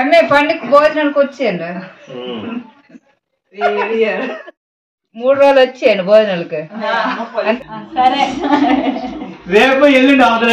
అమ్మే పండుగ భోజనానికి వచ్చాను 3 రోజులు వచ్చాను భోజనాలకు. సరే రేపు ఎల్లుండి అవతల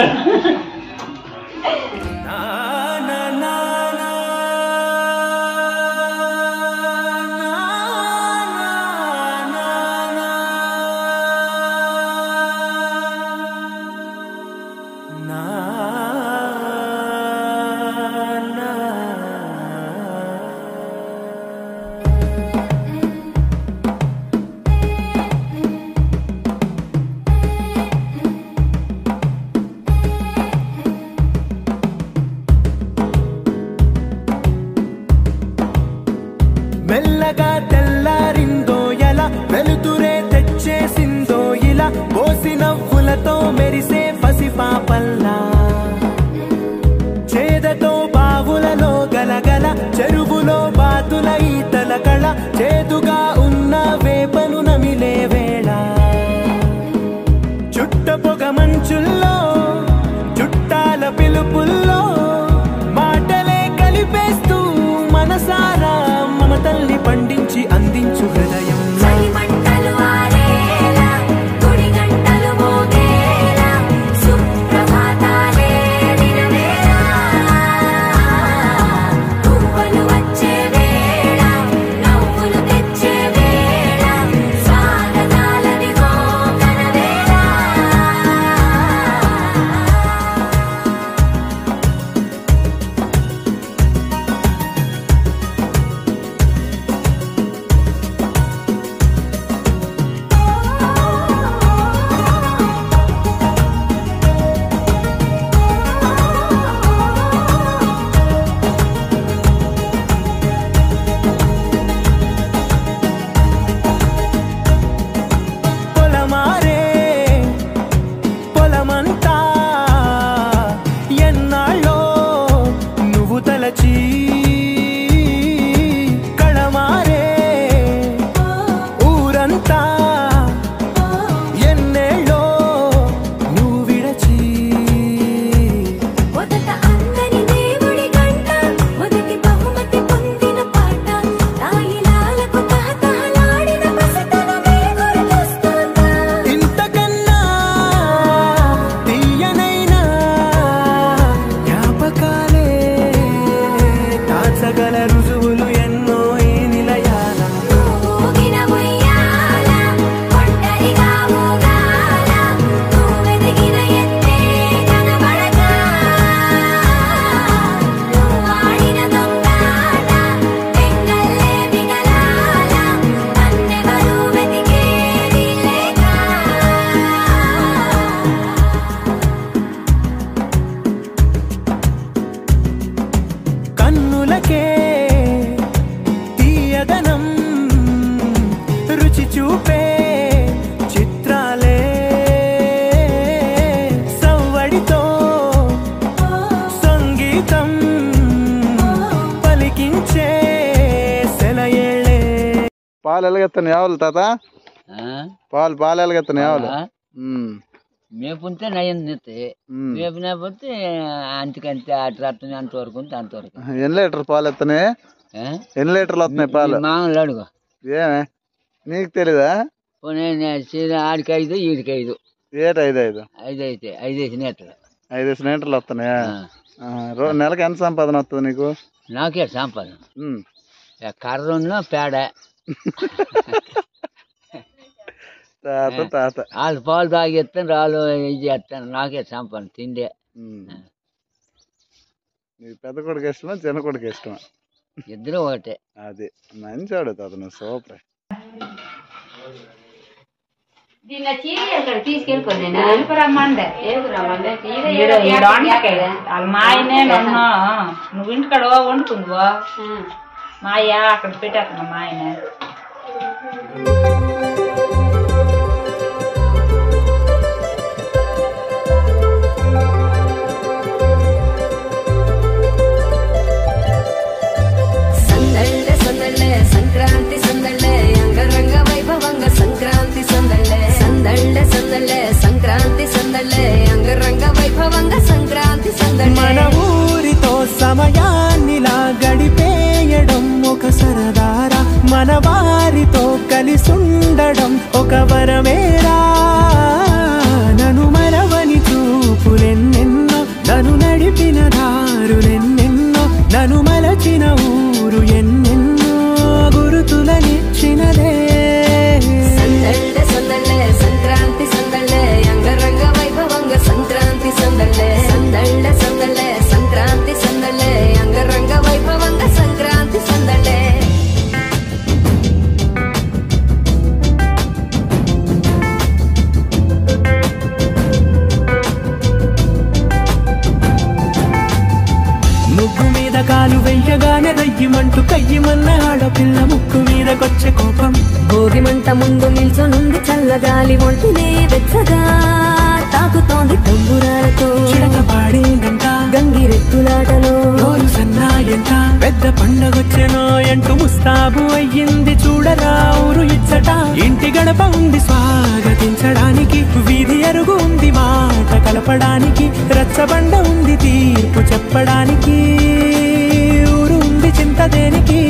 మెల్లగా తెల్లారిందో ఎలా వెలుతురే తెచ్చేసిందో ఇలా పోసి నవ్వులతో మెరిసే పసిపాపల్లా చేదతో బావులలో గలగల చెరువులో బాతుల ఈతల కళ చేదుగా ఉన్న వేపను నమిలే వేళ చుట్ట పొగ మంచుల్లో చుట్టాల పిలుపుల్లో మాటలే కలిపేస్తూ మనసారా మమతల్ని పండించి అందించు హృదయం పాలు ఎలాగెత్తాను యావలు తాత పాలు ఎలాగెత్తాను యావలు మేపుంటే నయం మేపినపోతే అంతకంతే అట్లా అంతవరకు ఉంటే అంతవరకు. ఎన్ని లీటర్ పాలు ఎత్తనే? ఎన్ని లీటర్లు వస్తున్నాయి పాలు? మామూలు అడుగు. ఏమే నీకు తెలీదా? ఆడికి 5 ఈడికి 5. ఏట 5 అయితే 5 లీటర్లు 5 లీటర్లు వస్తున్నాయా? నెలకి ఎంత సంపాదన వస్తుంది నీకు? నాకే సంపాదన కర్రను పేడ వాళ్ళు పాలు తాగేస్తాను రాళ్ళు ఇది చేస్తాను నాకే సంపాదన తిండే. పెద్ద కొడుకు ఇష్టమా చిన్న కొడుకు ఇష్టమా? ఇద్దరు ఒకటే. అది మంచోడు తాత నువ్వు సూపర్. తీసుకెళ్ళిపోయింది వాళ్ళ మా ఆయనే నువ్వు ఇంటికాడ వండుకుందువా మా అయ్య అక్కడ పెట్టాక మా ఆయన. సంక్రాంతి సందళ్ళే అంగరంగ వైభవంగా సంక్రాంతి సందళ్ళే సందళ్ళే సందళ్ళే సంక్రాంతి సందళ్ళే అంగరంగ వైభవంగా సంక్రాంతి సందళ్ళే. మన ఊరితో సమయాన్నిలా గడి కలిసుండడం ఒక వరమేరా. నన్ను మరవని చూపులెన్నెన్నో, నన్ను నడిపిన దారులెన్నెన్నో, నన్ను మలచిన ఊరు ఎన్నెన్నో గురుతులనిచ్చినదే. సందళ్ళే సందళ్ళే సంక్రాంతి సందళ్ళే అంగరంగ వైభవంగ సంక్రాంతి సందళ్ళే. సందళ్ళే సందళ్ళే సంక్రాంతి సందళ్ళే అంగరంగ వైభవంగ సంక్రాంతి సందళ్ళే. ముగ్గు మీద కాలు వెయ్యగానే రయ్యమంటూ కయ్యమన్న ఆడపిల్ల ముక్కు మీదకొచ్చే కోపం. భోగి మంట ముందు నిల్చొనుంది చల్లగాలి ఒంటినే వెచ్చగా తాకుతోంది తంబురాలతో. చిడక పాడేందంట గంగిరెత్తులాటలో రోజు సన్నాయంట. పెద్ద పండగొచ్చెనో ఎంటూ ముస్తాబు అయ్యింది చూడరా ఊరు ఇచ్చట. ఇంటి గడప ఉంది స్వాగతించడానికి, వీధి అరుగు ఉంది మాట కలపడానికి, రచ్చబండ ఉంది తీర్పు చెప్పడానికి, ఊరు ఉంది చింత దేనికి.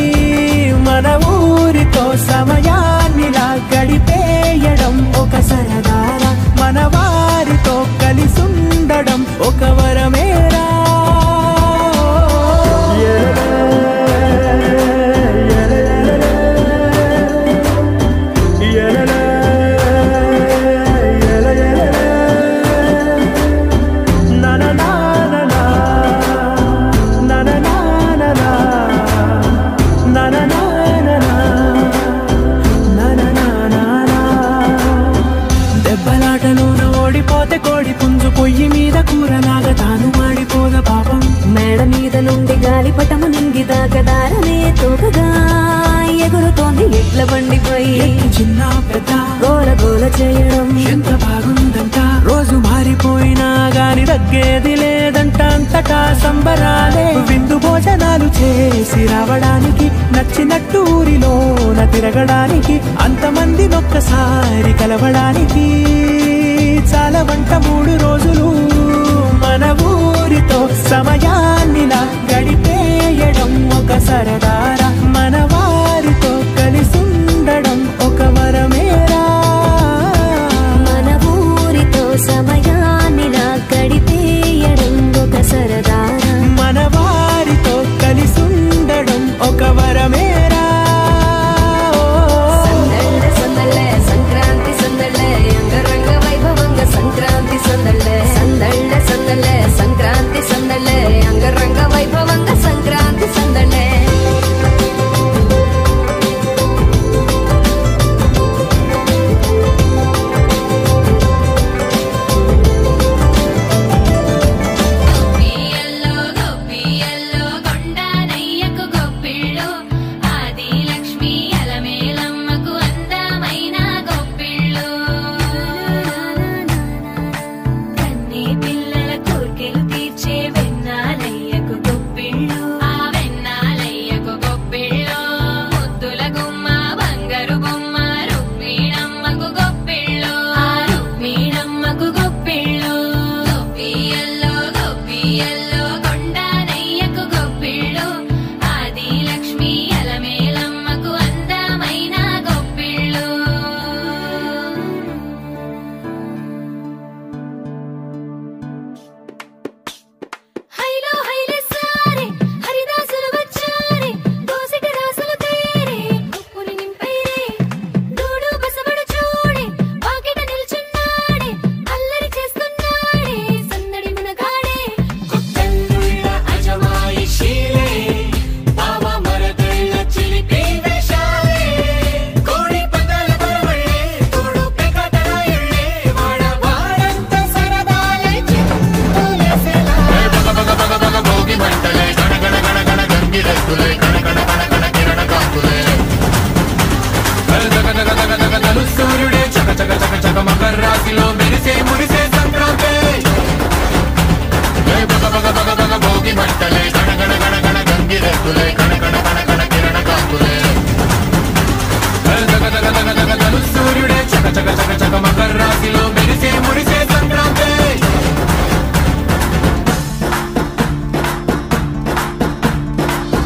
మన ఊరితో సమయాన్నిలా గడిపేయడం ఒక సరదారా, మన వారితో కలిసుండడం ఒక వరమేరా. దెబ్బలాటలోన ఓడిపోతే కోడి పుంజు పొయ్యి మీద కూరలాగా తాను మాడిపోద పాపం. మేడ మీద నుండి గాలిపటము నింగి దాకదారనే తోకగా ఎగురుతోంది ఎడ్ల బండిపై. చిన్న పెద్ద గోల గోల చేయడం ఎంత బాగుందంట. రోజు మారిపోయినా గాని తగ్గేది లేదంట. అంతటా సంబరాలే విందు భోజనాలు చేసి రావడానికి, నచ్చినట్టు ఊరిలోన తిరగడానికి, అంతమంది ఒక్కసారి కలవడానికి చాలా వంట 3 రోజులు మన ఊరితో సమయాన్నిలా గడిపేయడం ఒక సరదారా, మన వారితో కలిసుండడం ఒక వరమేరా. మన ఊరితో సమయాన్నిలా గడిపేయడం ఒక సరదారా, మన వారితో కలిసుండడం ఒక వరమేరా. సందళ్ళే సందళ్ళే సంక్రాంతి సందళ్ళే అంగరంగ వైభవంగ సంక్రాంతి సందళ్ళే. సందళ్ళే సందళ్ళే సంక్రాంతి సందళ్ళే అంగరంగ వైభవంగ సంక్రాంతి సందళ్ళే.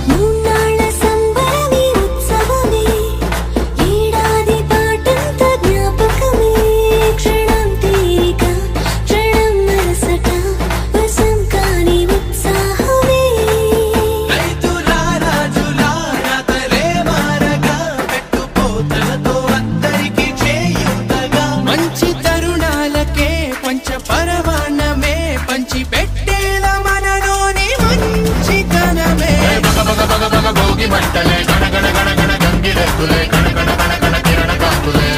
మూన్నాళ్ళ సంబరమే ఉత్సవమే ఏడాది భోగి మంటలే గణగణ గణగణ గంగిరెద్దులే కణకణ కణకణ కిరణ కాంతులే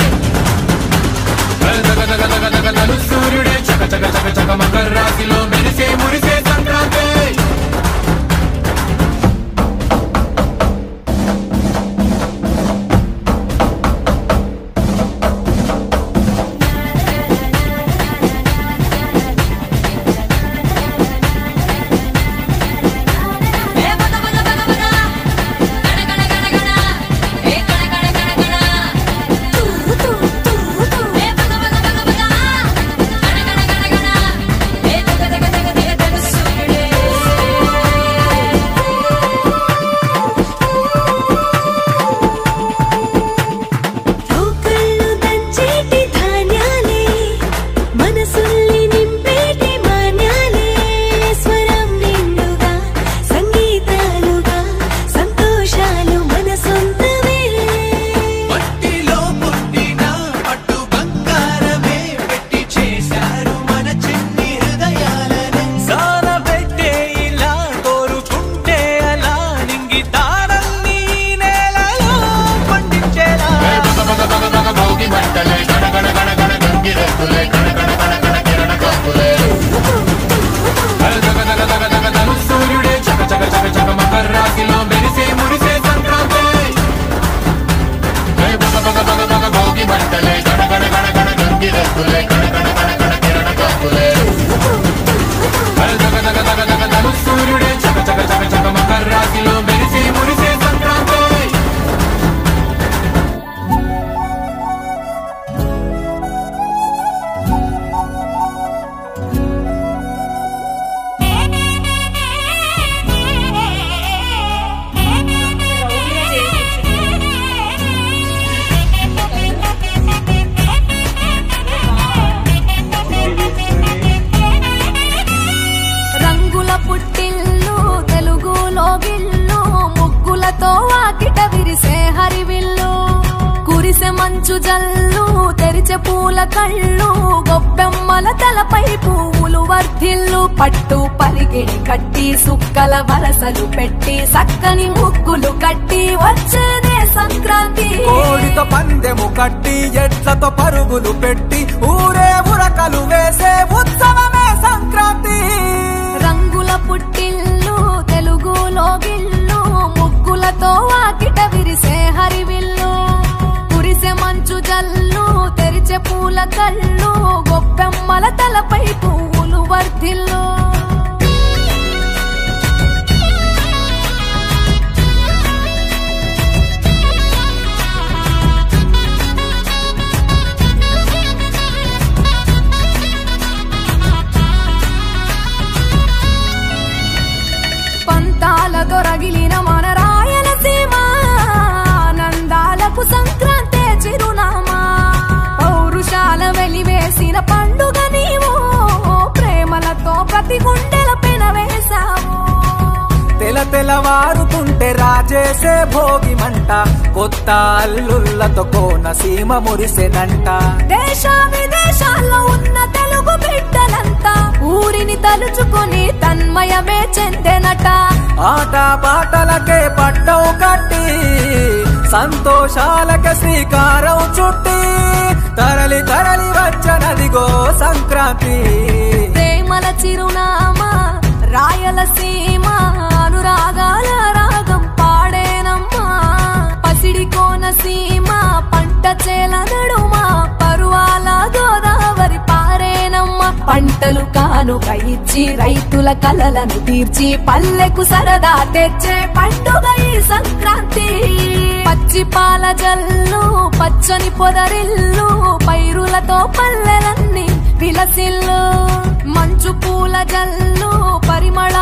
గలగలగలగలగలగలు సూర్యుడే చక చక చక చక మకర రాశిలో మెరిసే మురిసే సంక్రాంతి మంచు జల్లు తెరిచే పూల కళ్ళు గొప్పెమ్మల తలపై పువ్వులు వర్ధిల్లు పట్టు పరిగిడి కట్టి సుక్కల వరసలు పెట్టి సక్కని ముగ్గులు కట్టి వచ్చేదే సంక్రాంతి కోడితో పందెము కట్టి ఎట్లతో పరుగులు పెట్టి ఊరే ఉరకలు వేసే ఉత్సవమే సంక్రాంతి రంగుల పుట్టిల్లు తెలుగులో గిల్లు ముగ్గులతో వాకిట విరిసే హరివిల్లు కురిసే మంచు జల్లు తెరిచే పూల కళ్ళు గొప్పెమ్మల తలపై పువ్వులు వర్ధిల్లు రగిలిన మన రాయలసీమ ఆనందాలకు సంక్రాంతే చిరునామా పౌరుషాల వెలివేసిన పండుగ నీవు ప్రేమలతో ప్రతి గుండెల పెనవేశావు తెలవారుతుంటే రాజేసే భోగి మంట కొత్త అల్లుళ్ళతో కోనసీమ మురిసెనంట దేశ విదేశాల్లో ఉన్న తెలుగు బిడ్డలంతా ఊరిని తలుచుకుని తన్మయమే చెందెనట ఆట పాటలకే పట్టవు కట్టి సంతోషాలకే శ్రీకారం చుట్టి తరలి తరలి వచ్చనదిగో సంక్రాంతి ప్రేమల చిరునామా రాయలసీమ అనురాగాల రాగం పాడేనమ్మా పసిడి కోనసీమ పంట చేల నడుమా పరువాల గోదావరి పారేనమ్మా పంటలు కానుక ఇచ్చి రైతుల కలలను తీర్చి పల్లెకు సరదా తెచ్చే పండుగ ఈ సంక్రాంతి పచ్చి పాల జల్లు పచ్చని పొదరిల్లు పైరులతో పల్లెలన్నీ విలసిల్లు మంచు పూల జల్లు పరిమళ